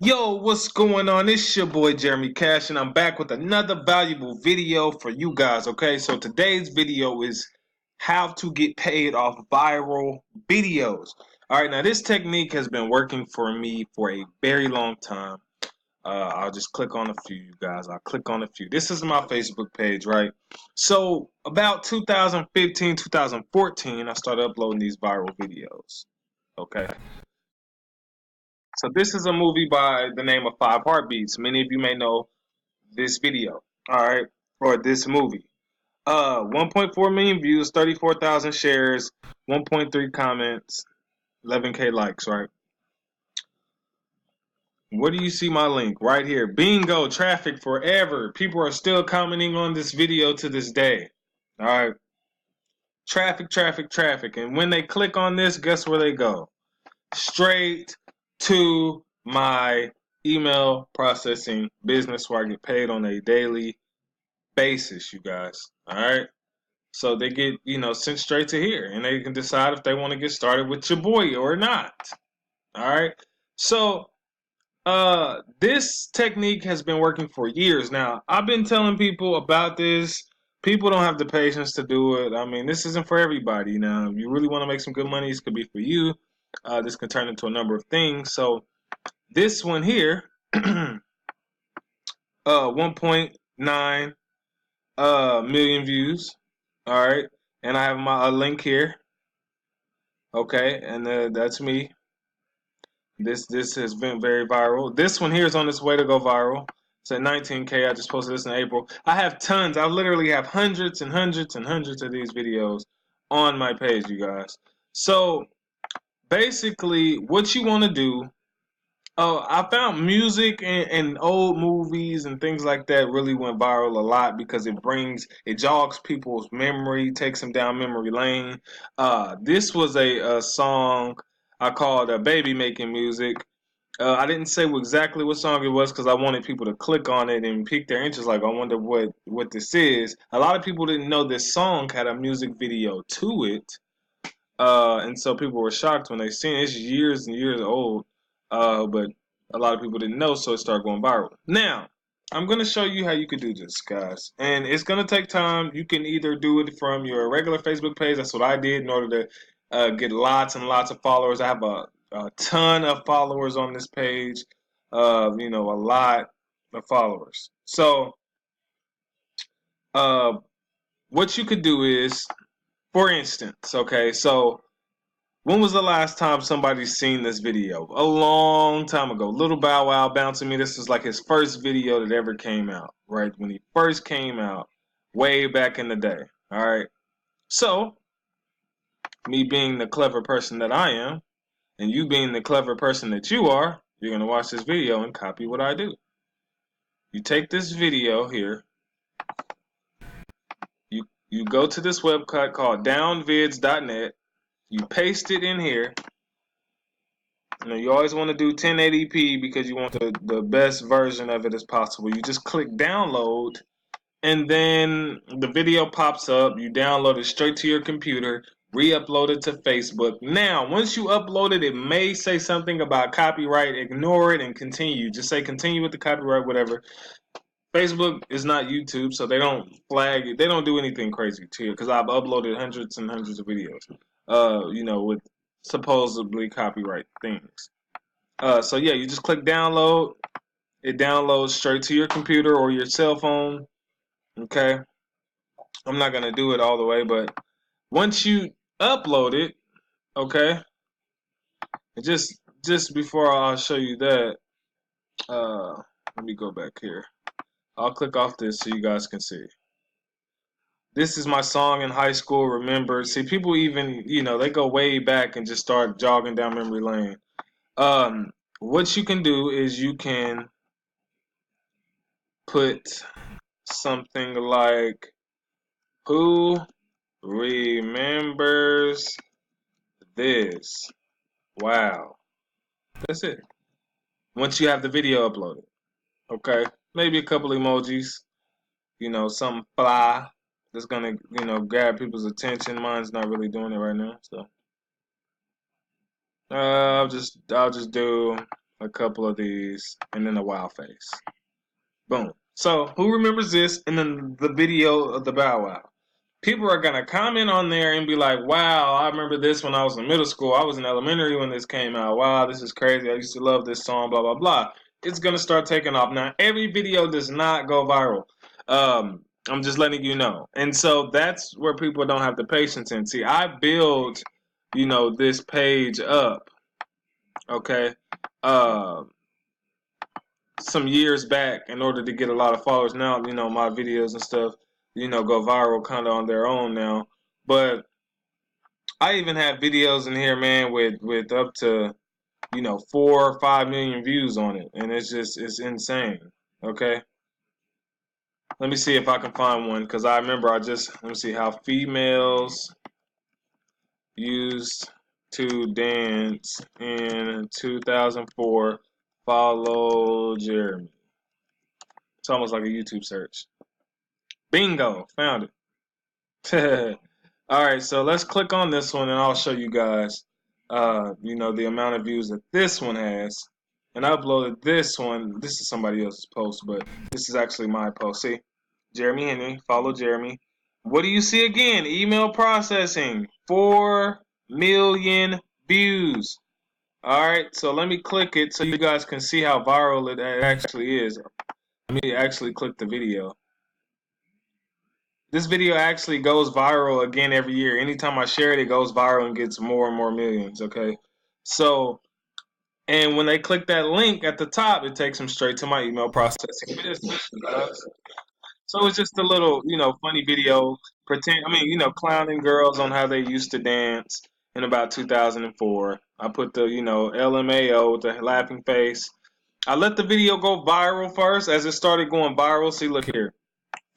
Yo, what's going on? It's your boy Jeremy Cash, and I'm back with another valuable video for you guys. Okay, so today's video is how to get paid off viral videos. All right, now this technique has been working for me for a very long time. I'll just click on a few, you guys. I'll click on a few. This is my Facebook page, right? So about 2015, 2014, I started uploading these viral videos. Okay. So this is a movie by the name of Five Heartbeats. Many of you may know this video, all right, or this movie. 1.4 million views, 34,000 shares, 1.3 comments, 11K likes, right? Where do you see my link? Right here. Bingo, traffic forever. People are still commenting on this video to this day. All right. Traffic, traffic, traffic. And when they click on this, guess where they go? Straight to my email processing business where I get paid on a daily basis, you guys. All right. So they get, sent straight to here and they can decide if they want to get started with your boy or not. All right. So this technique has been working for years now. I've been telling people about this. People don't have the patience to do it. I mean, this isn't for everybody. Now, if you really want to make some good money, this could be for you. This can turn into a number of things. So this one here, 1.9 million views. All right, and I have my link here. Okay, and that's me. This has been very viral. This one here is on its way to go viral. It's at 19K. I just posted this in April. I have tons. I literally have hundreds and hundreds and hundreds of these videos on my page, you guys. So basically, what you want to do. Oh, I found music and old movies and things like that really went viral a lot because it jogs people's memory, takes them down memory lane. This was a song I called Baby Making Music. I didn't say exactly what song it was because I wanted people to click on it and pique their interest. Like, I wonder what this is. A lot of people didn't know this song had a music video to it. And so people were shocked when they seen it. It's years and years old, but a lot of people didn't know, so it started going viral. Now, I'm going to show you how you could do this, guys. And it's going to take time. You can either do it from your regular Facebook page. That's what I did in order to get lots and lots of followers. I have a ton of followers on this page, a lot of followers. So, what you could do is, for instance, okay, so when was the last time somebody's seen this video? A long time ago. Little Bow Wow bouncing me. This was like his first video that ever came out, right? When he first came out, way back in the day. All right. So, me being the clever person that I am, and you being the clever person that you are, you're going to watch this video and copy what I do. You take this video here. You go to this website called downvids.net. You paste it in here. You always want to do 1080p because you want the best version of it as possible. You just click download, and then the video pops up. You download it straight to your computer, re-upload it to Facebook. Now, once you upload it, it may say something about copyright. Ignore it and continue. Just say continue with the copyright, whatever. Facebook is not YouTube, so they don't flag it. They don't do anything crazy to you because I've uploaded hundreds and hundreds of videos, with supposedly copyright things. So yeah, you just click download. It downloads straight to your computer or your cell phone. Okay. I'm not gonna do it all the way, but once you upload it, okay. Just before I'll show you that, let me go back here. I'll click off this so you guys can see. This is my song in high school. Remember, see, people even they go way back and just start jogging down memory lane. What you can do is you can put something like, who remembers this? Wow. That's it. Once you have the video uploaded. Okay? Maybe a couple emojis. Something fly that's gonna, grab people's attention. Mine's not really doing it right now, so I'll just do a couple of these, and then a wow face. Boom. So who remembers this? And then the video of the Bow Wow. People are gonna comment on there and be like, "Wow, I remember this when I was in middle school. I was in elementary when this came out. Wow, this is crazy. I used to love this song. Blah blah blah." It's gonna start taking off. Now, every video does not go viral. I'm just letting you know. And so that's where people don't have the patience in. See, I build, this page up. Okay. Some years back in order to get a lot of followers. Now, my videos and stuff, go viral kind of on their own now. But I even have videos in here, man, with up to, 4 or 5 million views on it. And it's insane. Okay. Let me see if I can find one, because I remember let me see how females used to dance in 2004. Follow Jeremy. It's almost like a YouTube search. Bingo, found it. All right, so let's click on this one, and I'll show you guys, the amount of views that this one has. And I uploaded this one. This is somebody else's post, but this is actually my post. See, Jeremy Henry, follow Jeremy. What do you see again? Email processing, 4 million views. All right, so let me click it so you guys can see how viral it actually is. Let me actually click the video. This video actually goes viral again every year. Anytime I share it, it goes viral and gets more and more millions, okay? So, and when they click that link at the top, it takes them straight to my email processing business. So it's just a little, funny video. Clowning girls on how they used to dance in about 2004. I put the, LMAO with the laughing face. I let the video go viral first. As it started going viral, see, look here.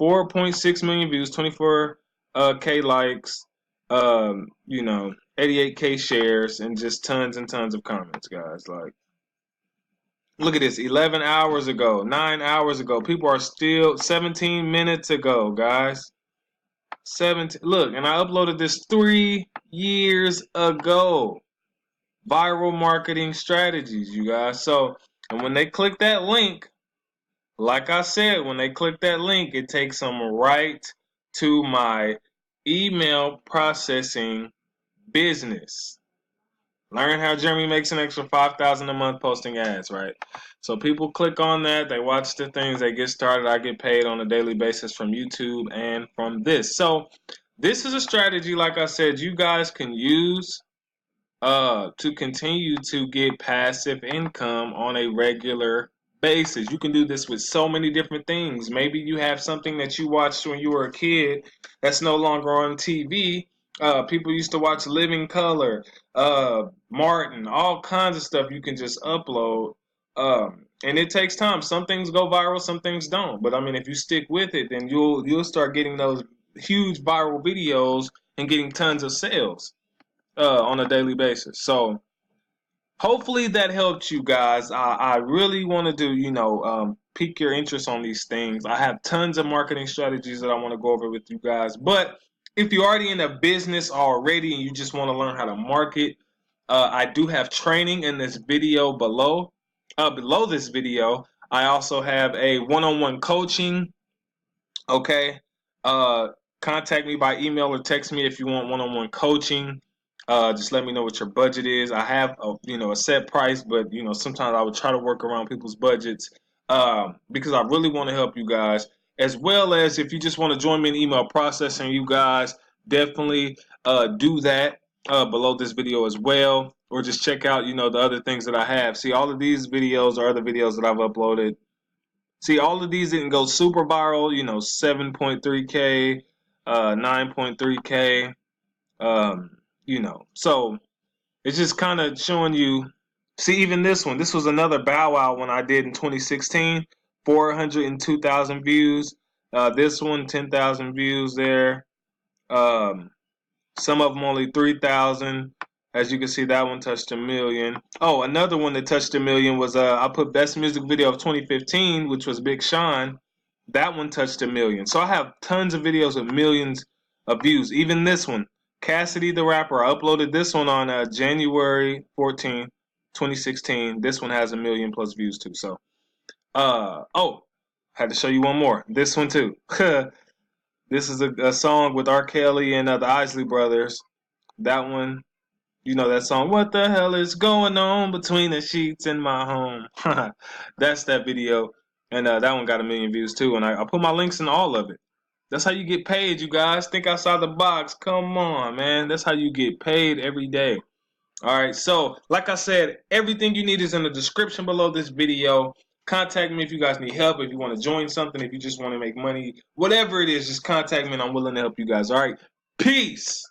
4.6 million views, 24K likes, 88K shares, and just tons and tons of comments, guys. Like, look at this, 11 hours ago, 9 hours ago. People are still 17 minutes ago, guys. 17. Look, and I uploaded this 3 years ago. Viral marketing strategies, you guys. So, and when they click that link, like I said, when they click that link, it takes them right to my email processing business. Learn how Jeremy makes an extra $5,000 a month posting ads, right? So people click on that, they watch the things, they get started. I get paid on a daily basis from YouTube and from this. So this is a strategy, like I said, you guys can use to continue to get passive income on a regular basis. You can do this with so many different things. Maybe you have something that you watched when you were a kid that's no longer on TV. People used to watch Living Color, Martin, all kinds of stuff you can just upload. And it takes time. Some things go viral, some things don't. But I mean, if you stick with it, then you'll start getting those huge viral videos and getting tons of sales on a daily basis. So hopefully that helped you guys. I really want to do, pique your interest on these things. I have tons of marketing strategies that I want to go over with you guys. But if you're already in a business already and you just want to learn how to market, I do have training in this video below. Below this video, I also have a one-on-one coaching. Okay. Contact me by email or text me if you want one-on-one coaching. Just let me know what your budget is. I have a set price, but sometimes I would try to work around people's budgets because I really want to help you guys. As well as if you just want to join me in email processing, you guys definitely do that below this video as well, or just check out the other things that I have. See, all of these videos are other videos that I've uploaded. See, all of these didn't go super viral. 7.3K, 9.3K. So it's just kind of showing you. See, even this one, this was another Bow Wow one I did in 2016, 402,000 views. This one, 10,000 views there. Some of them only 3,000. As you can see, that one touched 1 million. Oh, another one that touched 1 million was I put best music video of 2015, which was Big Sean. That one touched 1 million. So I have tons of videos with millions of views. Even this one, Cassidy the Rapper. I uploaded this one on January 14th, 2016. This one has 1 million plus views too. So, oh, had to show you one more. This one too. This is a song with R. Kelly and the Isley Brothers. That one, you know that song. What the hell is going on between the sheets in my home? That's that video, and that one got 1 million views too. And I put my links in all of it. That's how you get paid, you guys. Think outside the box. Come on, man. That's how you get paid every day. All right. So, like I said, everything you need is in the description below this video. Contact me if you guys need help, if you want to join something, if you just want to make money, whatever it is, just contact me and I'm willing to help you guys. All right. Peace.